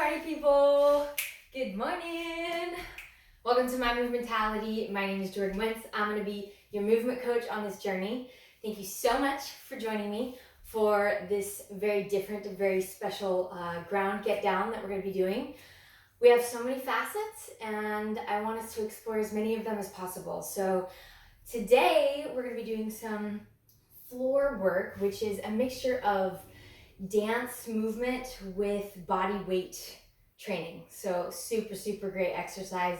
party people! Good morning! Welcome to MyMovementality. My name is Jordan Wentz. I'm going to be your movement coach on this journey. Thank you so much for joining me for this very different, very special ground get down that we're going to be doing. We have so many facets and I want us to explore as many of them as possible. So today we're going to be doing some floor work, which is a mixture of dance movement with body weight training. So super great exercise,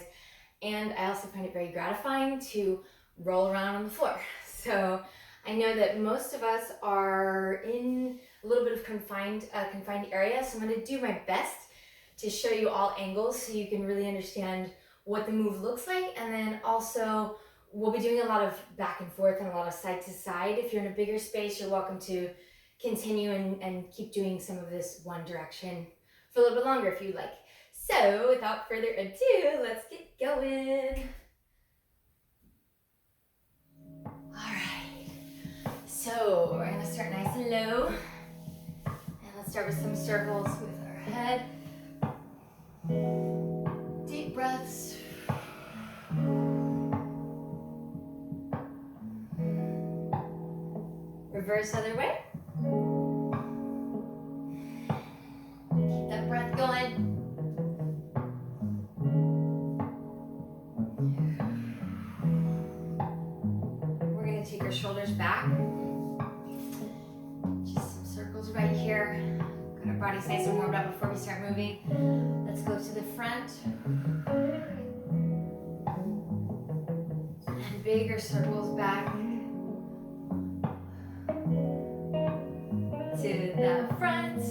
and I also find it very gratifying to roll around on the floor. So I know that most of us are in a little bit of confined area, so I'm going to do my best to show you all angles so you can really understand what the move looks like. And then also we'll be doing a lot of back and forth and a lot of side to side. If you're in a bigger space, you're welcome to continue and keep doing some of this one direction for a little bit longer if you'd like. So without further ado, let's get going. All right, so we're gonna start nice and low. And let's start with some circles with our head. Deep breaths. Reverse other way. Keep that breath going. We're going to take our shoulders back. Just some circles right here. Got our bodies nice and warmed up before we start moving. Let's go to the front. And bigger circles back. To the front.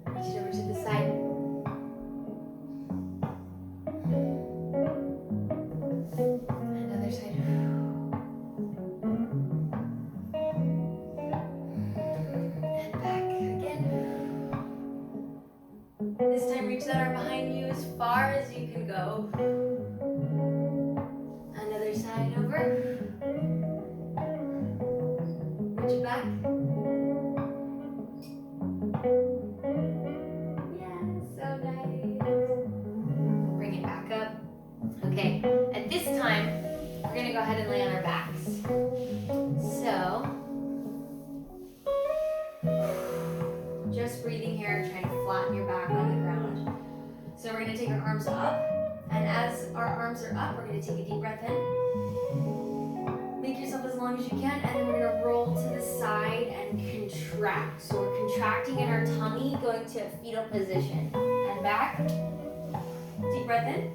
Reach it over to the side. Another side. And back again. This time reach that arm behind you as far as you can go. Another side over. Reach it back. Yeah, so nice. Bring it back up. Okay, at this time, we're gonna go ahead and lay on our backs. So, just breathing here, trying to flatten your back on the ground. So we're gonna take our arms up, and as our arms are up, we're gonna take a deep breath in. Make yourself as long as you can, and then we're gonna roll to the side and contract. So we're contracting in our tummy, going to a fetal position. And back, deep breath in,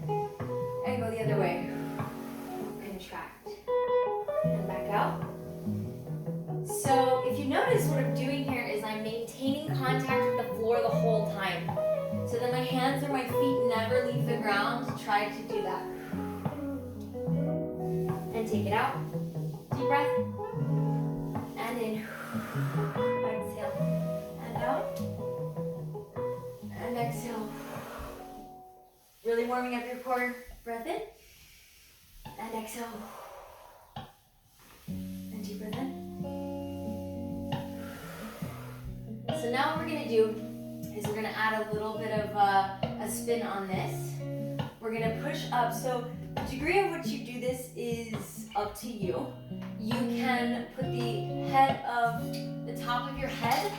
and go the other way. Contract, and back out. So if you notice, what I'm doing here is I'm maintaining contact with the floor the whole time. So that my hands or my feet never leave the ground. Try to do that. And take it out. Deep breath. And in. Exhale. And out. And exhale. Really warming up your core. Breath in. And exhale. And deep breath in. So now what we're going to do is we're going to add a little bit of a spin on this. We're going to push up. So the degree of which you do this is up to you. You can put the head of the top of your head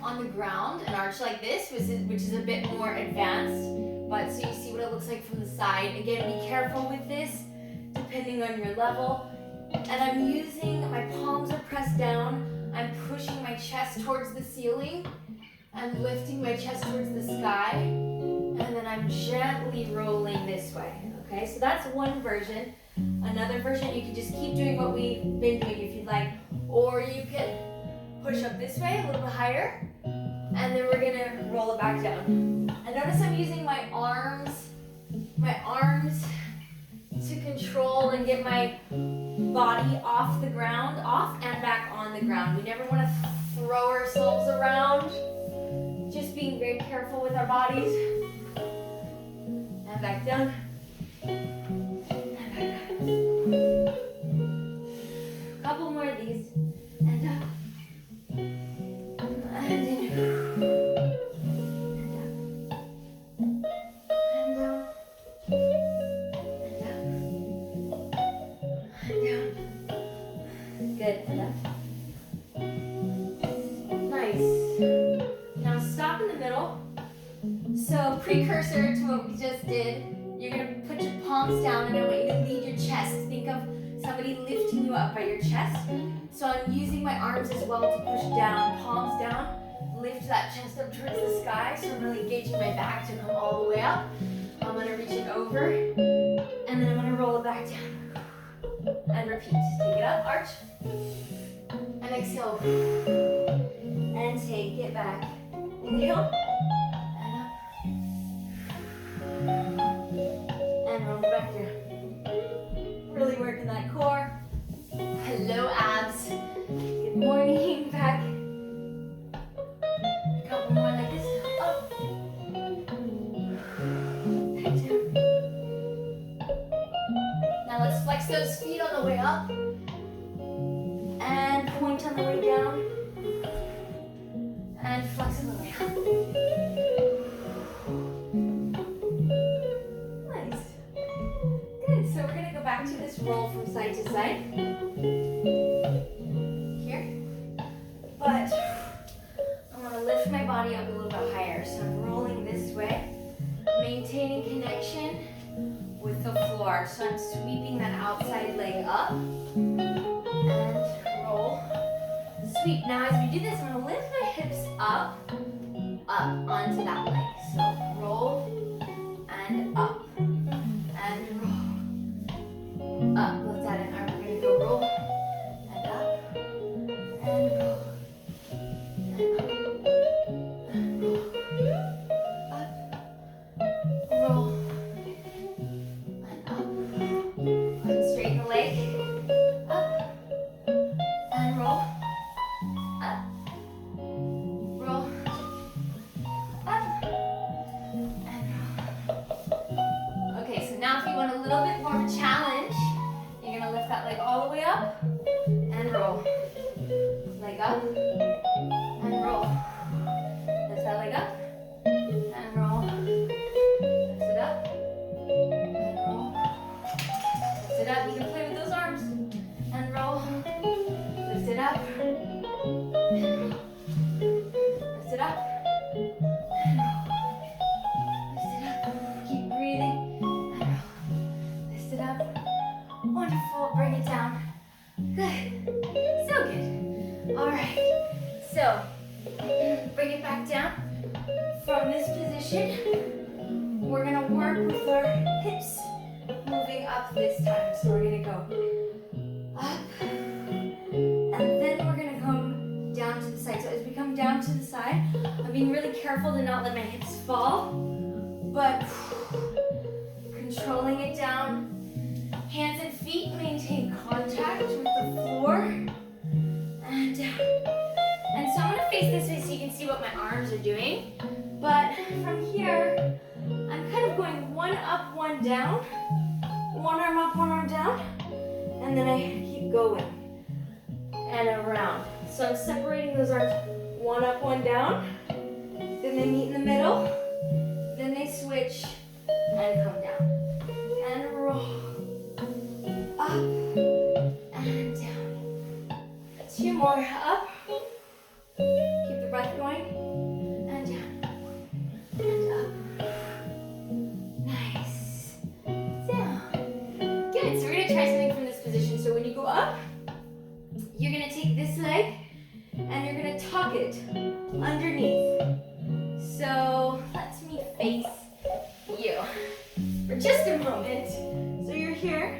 on the ground, an arch like this, which is a bit more advanced, but so you see what it looks like from the side. Again, be careful with this, depending on your level. And I'm using, my palms are pressed down. I'm pushing my chest towards the ceiling. I'm lifting my chest towards the sky. And then I'm gently rolling this way. Okay, so that's one version. Another version, you can just keep doing what we've been doing if you'd like. Or you can push up this way, a little bit higher. And then we're gonna roll it back down. And notice I'm using my arms to control and get my body off the ground, off and back on the ground. We never want to throw ourselves around. Just being very careful with our bodies. And back down. And back up. Couple more of these. And up. Good, and up. Nice. Now stop in the middle. So precursor to what we just did, you're gonna put your palms down and I want you to lead your chest. Think of somebody lifting you up by your chest. So I'm using my arms as well to push down, palms down, lift that chest up towards the sky. So I'm really engaging my back to come all the way up. I'm gonna reach it over, and then I'm gonna roll it back down. And repeat. Take it up, arch, and exhale. And take it back. Inhale, and up. And roll back down. Really working that core. Hello, abs. Good morning, back. A couple more like this. Up. Back down. Now let's flex those feet on the way up. And point on the way down. And flex on the way up. Nice. Good. So we're going to go back to this roll from side to side. Here. But I'm going to lift my body up a little bit higher. So I'm rolling this way, maintaining connection with the floor. So I'm sweeping that outside leg up and roll, sweep. Now as we do this, I'm going to lift my hips up onto that leg. So roll and up and roll, up. Lift that in. We're going to go roll and up and roll and up, roll, and up. Go and straighten the leg, up and roll, up, roll, up, and roll. Okay, so now if you want a little bit more of a challenge, you're gonna lift that leg all the way up and roll. Leg up and roll. Lift that leg up and roll. Lift it up and roll. Lift it up. You can play with those arms and roll. Lift it up and roll. Lift it up and roll. Lift it up. Keep breathing and roll. Lift it up. Wonderful. Bring it down. Good. So good. All right. So bring it back down. From this position, we're going to work with our hips moving up this time. So we're going to go up, and then we're going to come down to the side. So as we come down to the side, I'm being really careful to not let my hips fall, but controlling it down. Hands and feet maintain contact with the floor, and down. And so I'm going to face this way so you can see what my arms are doing. But from here, I'm kind of going one up, one down. One arm up, one arm down. And then I keep going and around. So I'm separating those arms, one up, one down. Then they meet in the middle. Then they switch and come down. And roll. Up and down. 2 more. Up. Keep the breath going. And down. And up. Nice. Down. Good. So we're going to try something from this position. So when you go up, you're going to take this leg and you're going to tuck it underneath. So let me face you for just a moment. So you're here.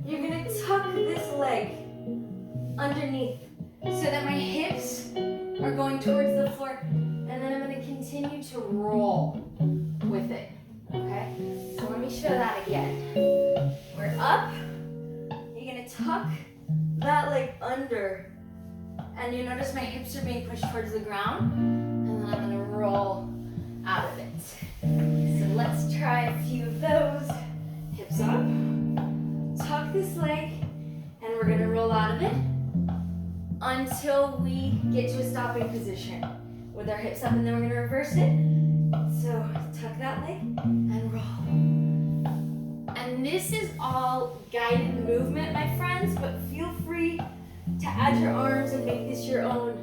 You're going to tuck this leg underneath so that my hips are going towards the floor, and then I'm going to continue to roll with it. Okay? So let me show that again. We're up. You're going to tuck that leg under, and you notice my hips are being pushed towards the ground, and then I'm going to roll out of it. So let's try a few of those. Hips up. Tuck this leg, and we're going to roll out of it until we get to a stopping position with our hips up, and then we're going to reverse it. So tuck that leg and roll. And this is all guided movement, my friends, but feel free to stretch your arms and make this your own.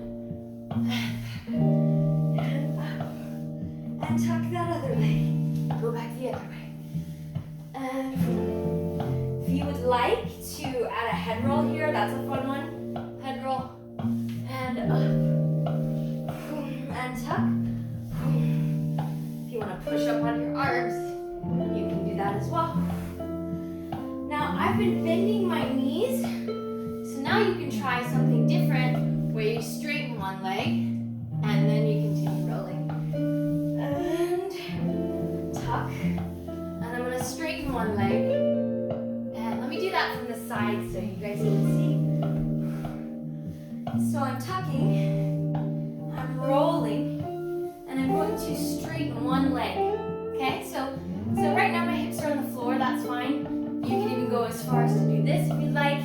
And up. And tuck that other leg. Go back the other way. And if you would like to add a head roll here, that's a fun one. Head roll. And up. And tuck. If you want to push up on your arms, you can do that as well. Now, I've been bending my knees, so now you can try something different where you straighten one leg, and then you continue rolling. And tuck. And I'm going to straighten one leg. And let me do that from the side so you guys can see. So I'm tucking, I'm rolling, and I'm going to straighten one leg. Okay, so right now my hips are on the floor, that's fine. You can even go as far as to do this if you'd like,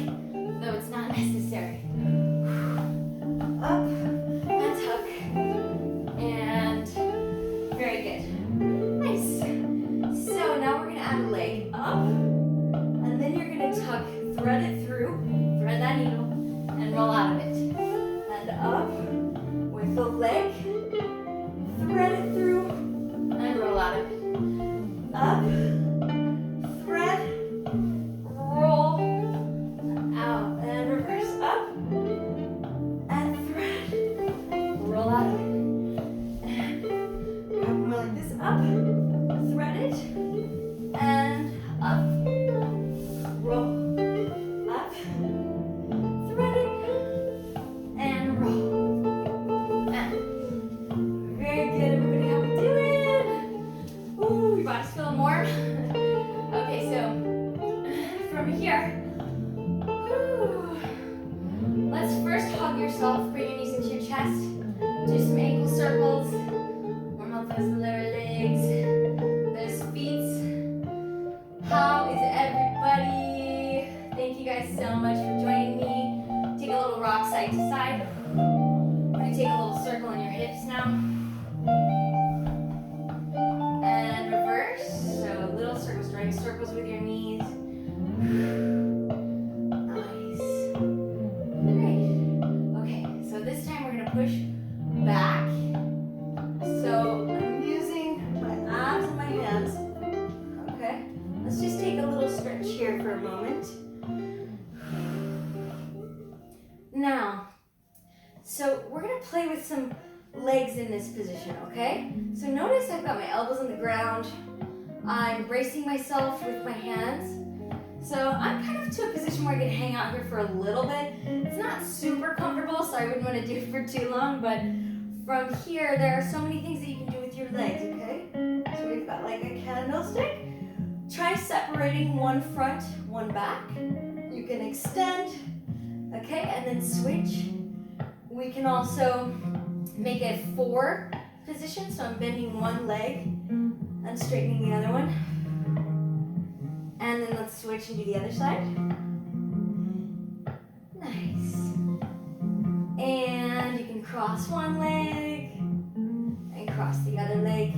though it's not necessary. Up, and tuck, and very good. Nice. So now we're going to add a leg up, and then you're going to tuck, thread it through, thread that needle, and roll out of it. And up, with the leg, thread it through, and roll out of it. Up, thread, roll, out, and reverse. Up, and thread, roll out of it. And grab more like this. Up, thread it, and up, roll, up, thread it, and roll. And very good, everybody. How we doing? Ooh, your body's feeling warm. Okay, so from here, let's first hug yourself. Bring your knees into your chest. Do some ankle circles. Warm up those lower legs, those feet. How is everybody? Thank you guys so much for joining me. Take a little rock side to side. We're going to take a little circle in your hips now. And reverse. So little circles, drawing circles with your knees. Nice. Great. Okay, so this time we're going to push back. So I'm using my abs and my hands. Okay, let's just take a little stretch here for a moment. Now, so we're going to play with some legs in this position, okay? So notice I've got my elbows on the ground. I'm bracing myself with my hands. So I'm kind of to a position where I can hang out here for a little bit. It's not super comfortable, so I wouldn't want to do it for too long, but from here, there are so many things that you can do with your legs, okay? So we've got like a candlestick. Try separating one front, one back. You can extend, okay, and then switch. We can also make a 4 position, so I'm bending one leg and straightening the other one. And then let's switch and do the other side. Nice. And you can cross one leg and cross the other leg.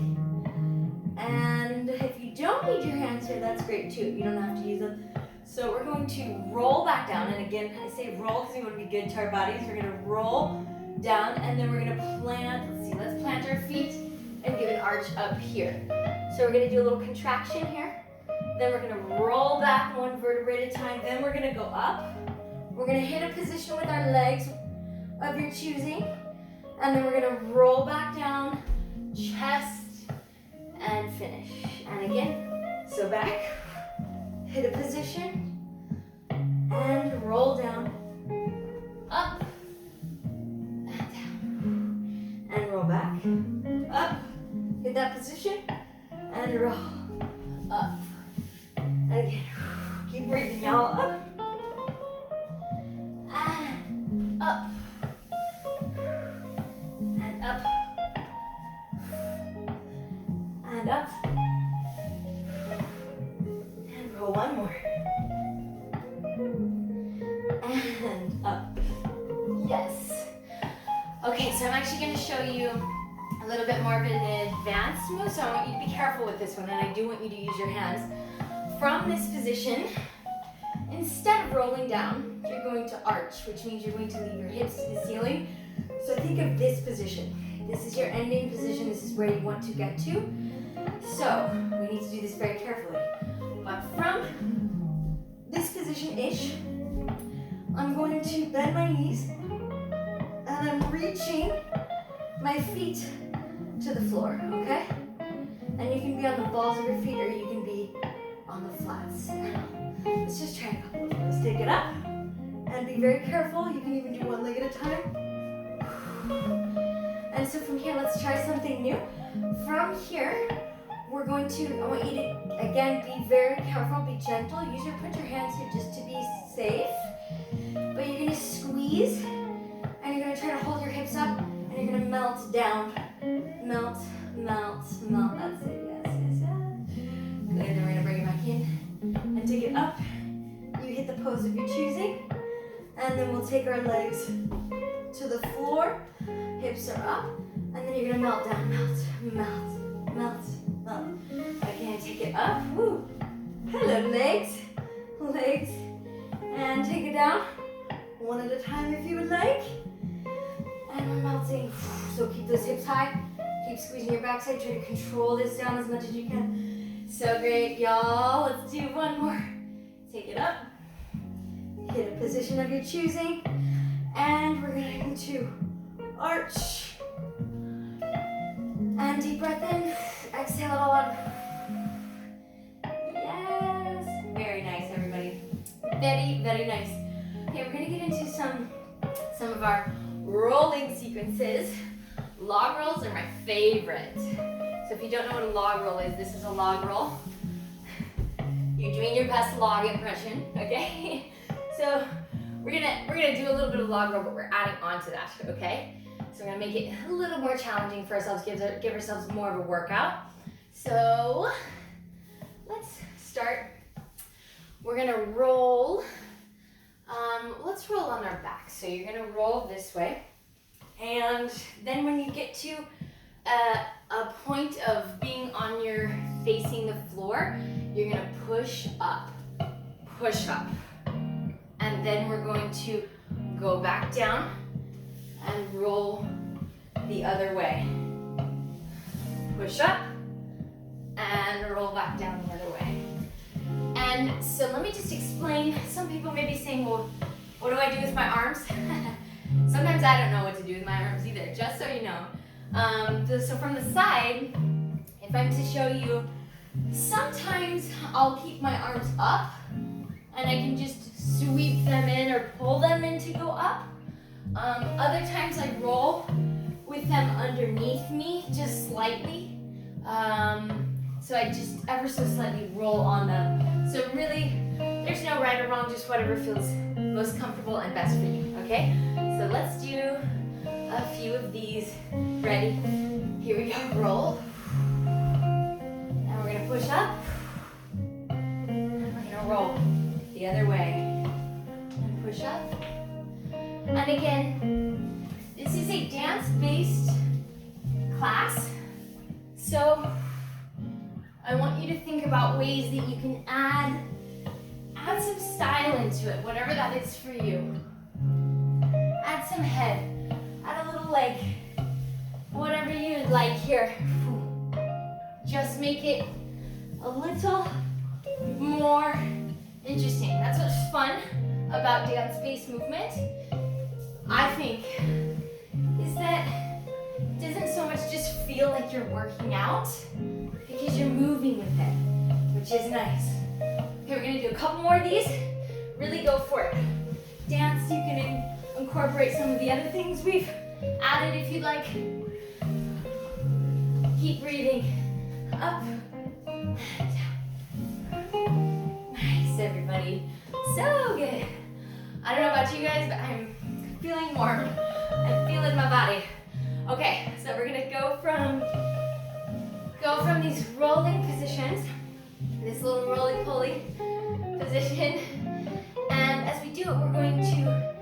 And if you don't need your hands here, that's great too. You don't have to use them. So we're going to roll back down. And again, I say roll because we want to be good to our bodies. We're going to roll down and then we're going to plant. Let's plant our feet and give an arch up here. So we're going to do a little contraction here. Then we're going to roll back one vertebrae at a time. Then we're going to go up. We're going to hit a position with our legs of your choosing. And then we're going to roll back down, chest, and finish. And again, so back, hit a position, and roll down, up, and down. And roll back, up, hit that position, and roll, up. And again, keep breathing, y'all, up, and up, and up, and up, and roll one more, and up. Yes. Okay, so I'm actually going to show you a little bit more of an advanced move, so I want you to be careful with this one, and I do want you to use your hands. From this position, instead of rolling down, you're going to arch, which means you're going to leave your hips to the ceiling. So think of this position. This is your ending position. This is where you want to get to. So we need to do this very carefully. But from this position-ish, I'm going to bend my knees and I'm reaching my feet to the floor, okay? And you can be on the balls of your feet or you can be on the flats. Let's just try a couple of those. Take it up and be very careful. You can even do one leg at a time. And so from here, let's try something new. From here, I want you to, again, be very careful, be gentle. Put your hands here just to be safe. But you're gonna squeeze, and you're gonna try to hold your hips up, and you're gonna melt down. Melt, melt, melt. That's it, yes, yes, yes. Good, then we're gonna bring it back in, and take it up. You hit the pose of your choosing, and then we'll take our legs to the floor. Hips are up, and then you're gonna melt down, melt, melt, melt, melt. Again, take it up, woo. Hello, legs, legs, and take it down, one at a time if you would like. And we're melting, so keep those hips high, keep squeezing your backside, try to control this down as much as you can. So great, y'all, let's do one more. Take it up, hit a position of your choosing, and we're going to arch, and deep breath in, exhale it all out. Yes, very nice, everybody. Very, very nice. Okay, we're gonna get into some of our rolling sequences. Log rolls are my favorite. So if you don't know what a log roll is, this is a log roll. You're doing your best log impression, okay? So we're gonna do a little bit of log roll, but we're adding on to that, okay? So we're gonna make it a little more challenging for ourselves, give ourselves more of a workout. So let's start. We're gonna roll. Let's roll on our back. So you're gonna roll this way, and then when you get to a point of being on your facing the floor, you're gonna push up, and then we're going to go back down and roll the other way. Push up and roll back down the other way. And so let me just explain. Some people may be saying, well, what do I do with my arms? Sometimes I don't know what to do with my arms either, just so you know. So from the side, if I'm to show you, sometimes I'll keep my arms up and I can just sweep them in or pull them in to go up. Other times I roll with them underneath me, just slightly. So I just ever so slightly roll on them. So really, there's no right or wrong, just whatever feels most comfortable and best for you, okay? So let's do a few of these. Ready? Here we go, roll. And we're gonna push up. And we're gonna roll the other way. And push up. And again, this is a dance-based class, so I want you to think about ways that you can add some style into it, whatever that is for you. Add some head, add a little leg, whatever you like here. Just make it a little more interesting. That's what's fun about dance-based movement, I think, is that it doesn't so much just feel like you're working out because you're moving with it, which is nice. Okay, we're gonna do a couple more of these. Really go for it. Dance, you can incorporate some of the other things we've added if you'd like. Keep breathing. Up and down. Nice, everybody. So good. I don't know about you guys, but I'm feeling warm. I'm feeling my body. Okay, so we're gonna go from these rolling positions, this little roly-poly position, and as we do it, we're going to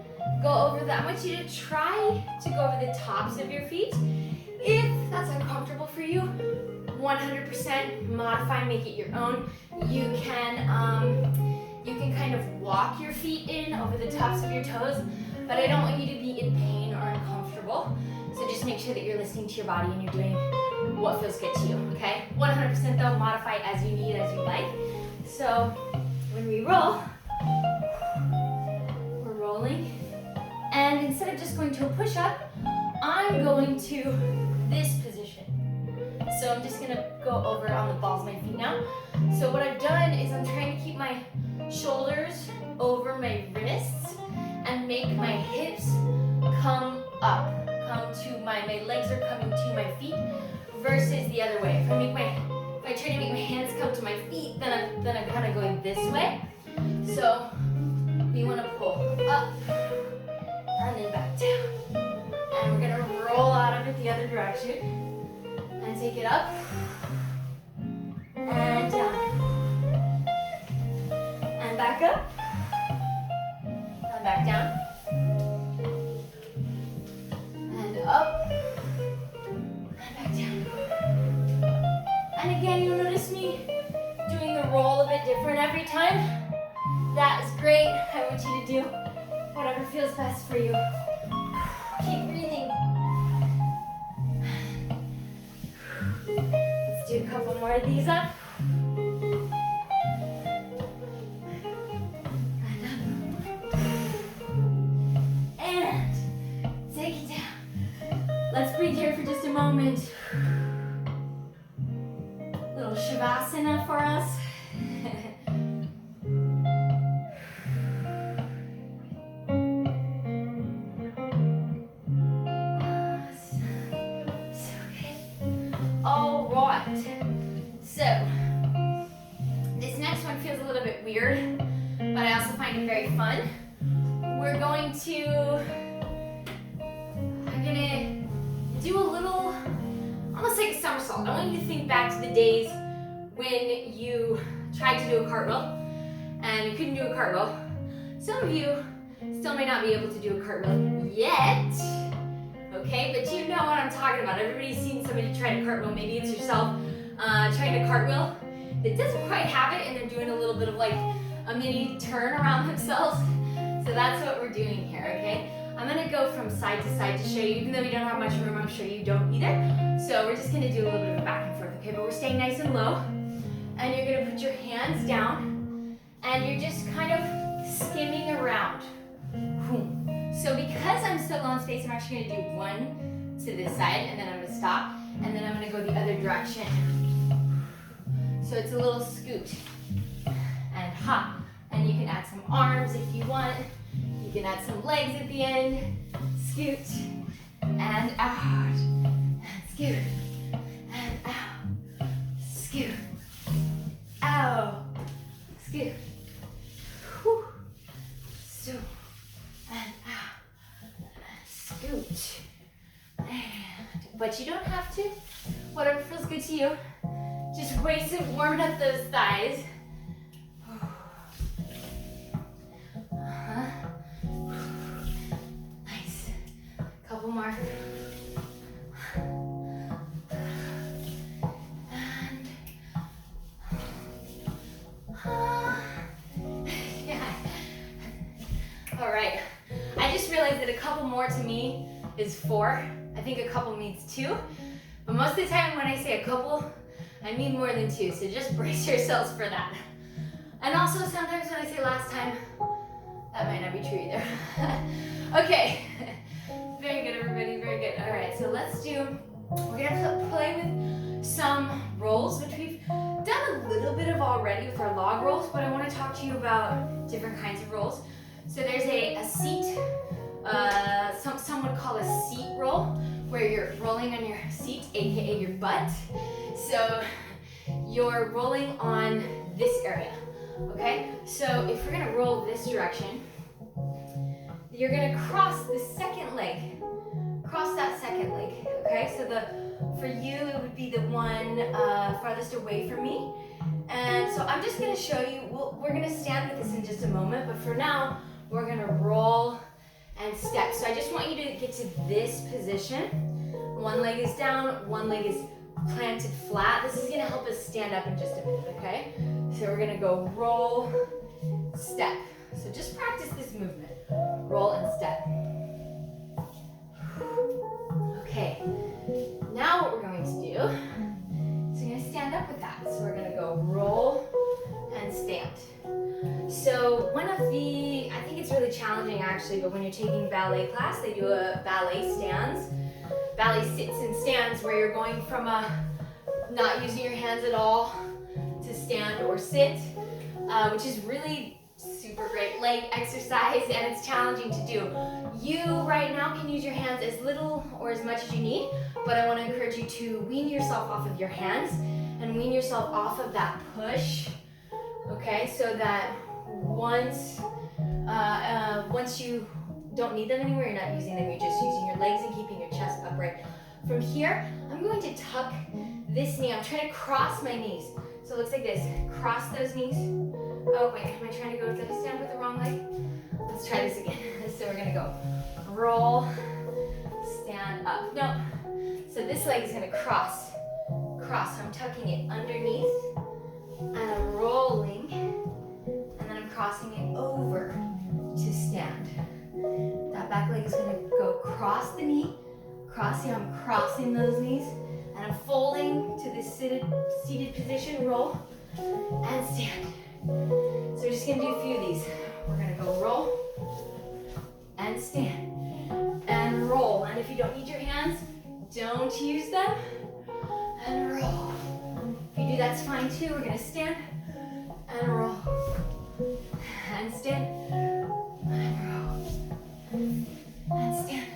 go over that. I want you to try to go over the tops of your feet. If that's uncomfortable for you, 100% modify, make it your own. You You can kind of walk your feet in over the tops of your toes, but I don't want you to be in pain or uncomfortable. So just make sure that you're listening to your body and you're doing what feels good to you, okay? 100% though, modify as you need, as you like. So when we roll, we're rolling. And instead of just going to a push-up, I'm going to this position. So I'm just gonna go over on the balls of my feet now. So what I've done is I'm trying to keep my shoulders over my wrists and make my hips come up, come to my legs are coming to my feet versus the other way. If I try to make my hands come to my feet, then I'm kind of going this way. So we want to pull up and then back down. And we're gonna roll out of it the other direction. And take it up, and down, and back up, and back down, and up, and back down. And again, you'll notice me doing the roll a bit different every time. That is great. I want you to do whatever feels best for you. Keep breathing. Let's do a couple more of these up. And take it down. Let's breathe here for just a moment. Little Shavasana for us. So, this next one feels a little bit weird, but I also find it very fun. I'm gonna do a little, almost like a somersault. I want you to think back to the days when you tried to do a cartwheel and you couldn't do a cartwheel. Some of you still may not be able to do a cartwheel yet, okay? But you know what I'm talking about. Everybody's seen somebody try to cartwheel. Maybe it's yourself trying to cartwheel that doesn't quite have it, and they're doing a little bit of like a mini turn around themselves. So that's what we're doing here, okay? I'm gonna go from side to side to show you, even though we don't have much room, I'm sure you don't either. So we're just gonna do a little bit of a back and forth, okay? But we're staying nice and low. And you're gonna put your hands down, and you're just kind of skimming around. So because I'm still on space, I'm actually gonna do one to this side, and then I'm gonna stop, and then I'm gonna go the other direction. So it's a little scoot and hop. And you can add some arms if you want. You can add some legs at the end. Scoot and out. And scoot and out. Scoot. Out. Scoot. Whew. So and out. And scoot. But you don't have to. Whatever feels good to you. Just waist and warming up those thighs. Nice. Couple more. Yeah. All right. I just realized that a couple more to me is 4. I think a couple means 2. But most of the time when I say a couple, I mean more than 2. So just brace yourselves for that. And also sometimes when I say last time, that might not be true either. Okay. Very good, everybody. Very good. All right. So we're gonna play with some rolls, which we've done a little bit of already with our log rolls, but I want to talk to you about different kinds of rolls. So there's a seat, some would call a seat roll, where you're rolling on your seat, aka your butt. So you're rolling on this area, okay? So if we're gonna roll this direction, you're gonna cross the second leg, cross that second leg, okay? So for you, it would be the one farthest away from me. And so I'm just gonna show you, we're gonna stand with this in just a moment, but for now, we're gonna roll and step. So I just want you to get to this position. One leg is down, one leg is planted flat. This is gonna help us stand up in just a minute, okay? So we're gonna go roll, step. So just practice this movement. Roll and step. Okay, now what we're going to do is we're going to stand up with that. So we're going to go roll and stand. So one of the, I think it's really challenging actually, but when you're taking ballet class, they do a ballet stands, ballet sits and stands, where you're going from a not using your hands at all to stand or sit, which is really super great leg exercise, and it's challenging to do. You right now can use your hands as little or as much as you need, but I want to encourage you to wean yourself off of your hands and wean yourself off of that push, okay, so that once you don't need them anymore, you're not using them, you're just using your legs and keeping your chest upright. From here, I'm going to tuck this knee. I'm trying to cross my knees. So it looks like this. Cross those knees. Oh wait, am I trying to go to the stand with the wrong leg? Let's try this again. So we're gonna go roll, stand up. No. So this leg is gonna cross. Cross. So I'm tucking it underneath, and I'm rolling, and then I'm crossing it over to stand. That back leg is gonna go cross the knee, crossing. I'm crossing those knees, and I'm folding to this seated position. Roll and stand. So we're just gonna do a few of these. We're gonna go roll and stand and roll. And if you don't need your hands, don't use them. And roll. If you do, that's fine too. We're gonna stand and roll and stand and roll and stand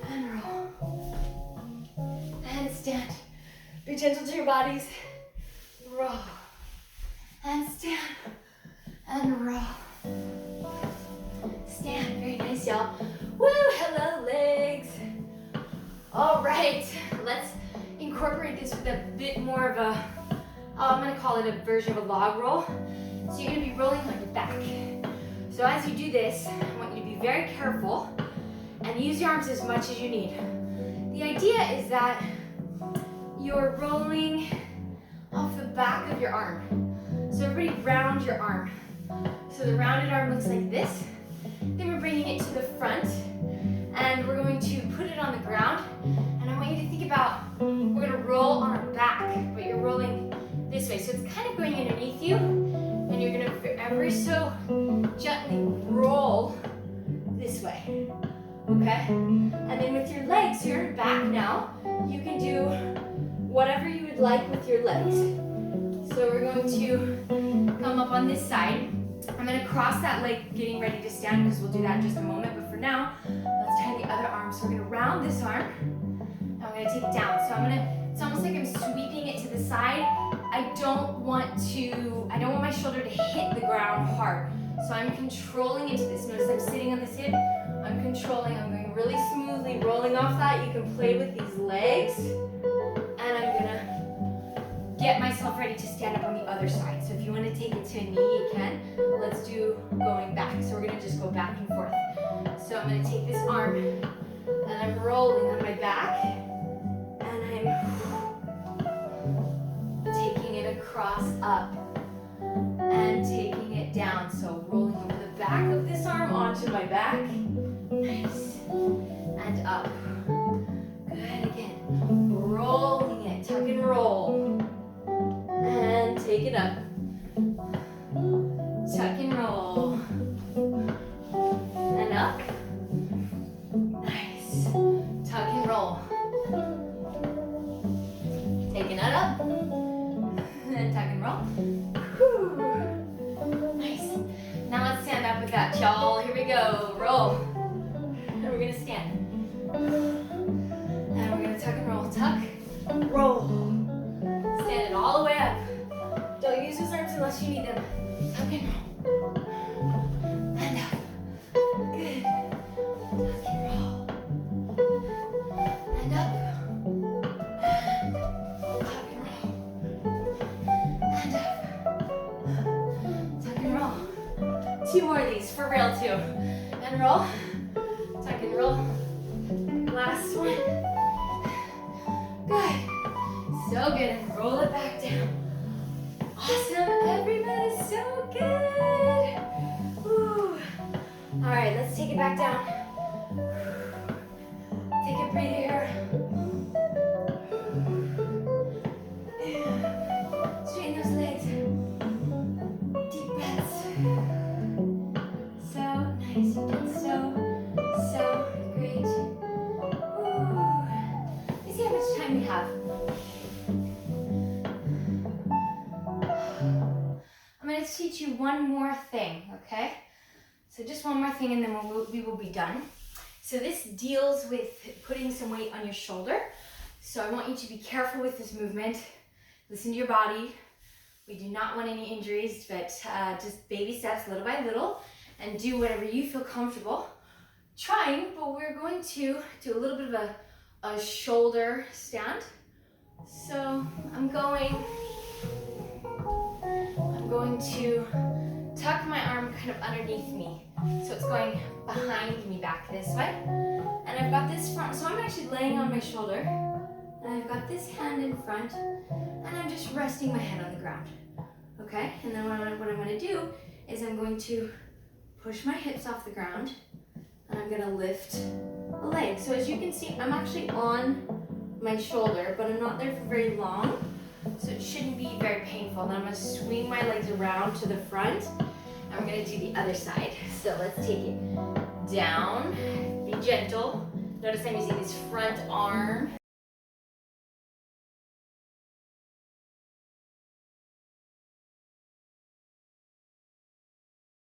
and roll and stand. Be gentle to your bodies. Roll and stand and roll. Stand. Very nice, y'all. Woo! Hello, legs. All right, let's incorporate this with a bit more of a, I'm going to call it a version of a log roll. So you're going to be rolling on your back. So as you do this, I want you to be very careful and use your arms as much as you need. The idea is that you're rolling off the back of your arm. So everybody round your arm. So the rounded arm looks like this. Then we're bringing it to the front, and we're going to put it on the ground. And I want you to think about, we're going to roll on our back, but you're rolling this way. So it's kind of going underneath you, and you're going to ever so gently roll this way, okay? And then with your legs, you're back now. You can do whatever you would like with your legs. So we're going to come up on this side. I'm going to cross that leg, getting ready to stand, because we'll do that in just a moment. But for now, let's try the other arm. So we're going to round this arm, and I'm going to take it down. So it's almost like I'm sweeping it to the side. I don't want my shoulder to hit the ground hard. So I'm controlling into this. Notice I'm sitting on this hip. I'm controlling. I'm going really smoothly, rolling off that. You can play with these legs. And I'm going to get myself ready to stand up on the other side. So if you want to take it to a knee, you can. Let's do going back. So we're going to just go back and forth. So I'm going to take this arm, and I'm rolling on my back, and I'm taking it across up and taking it down. So rolling over the back of this arm onto my back. Nice. And up. Good. Again. Rolling it. Tuck and roll. And take it up. Tuck and roll. And up. Nice. Tuck and roll. Taking it up. And tuck and roll. Whew. Nice. Now let's stand up with that, y'all. Here we go. Roll. And we're gonna stand. And we're gonna tuck and roll. Tuck. Roll. Stand it all the way up. Don't use those arms unless you need them. Tuck and roll. And up. Good. Tuck and roll. And up. Tuck and roll. And up. Tuck and roll. 2 more of these, for real too. And roll. Tuck and roll. Last one. Good. So good. And roll it back down. Awesome. Everybody, so good. it back down. Take a breather here. Straighten those legs. Deep breaths. So nice. You did so great. Woo. Let's see how much time we have. I'm going to teach you one more thing, okay? So just one more thing and then we will be done. So this deals with putting some weight on your shoulder. So I want you to be careful with this movement. Listen to your body. We do not want any injuries, but just baby steps little by little and do whatever you feel comfortable trying, but we're going to do a little bit of a shoulder stand. So I'm going to tuck my arm kind of underneath me. So it's going behind me back this way. And I've got this front, so I'm actually laying on my shoulder. And I've got this hand in front, and I'm just resting my head on the ground. Okay? And then what I'm going to do is I'm going to push my hips off the ground, and I'm going to lift a leg. So as you can see, I'm actually on my shoulder, but I'm not there for very long. So it shouldn't be very painful. Then I'm going to swing my legs around to the front, and we're going to do the other side. So let's take it down. Be gentle. Notice I'm using this front arm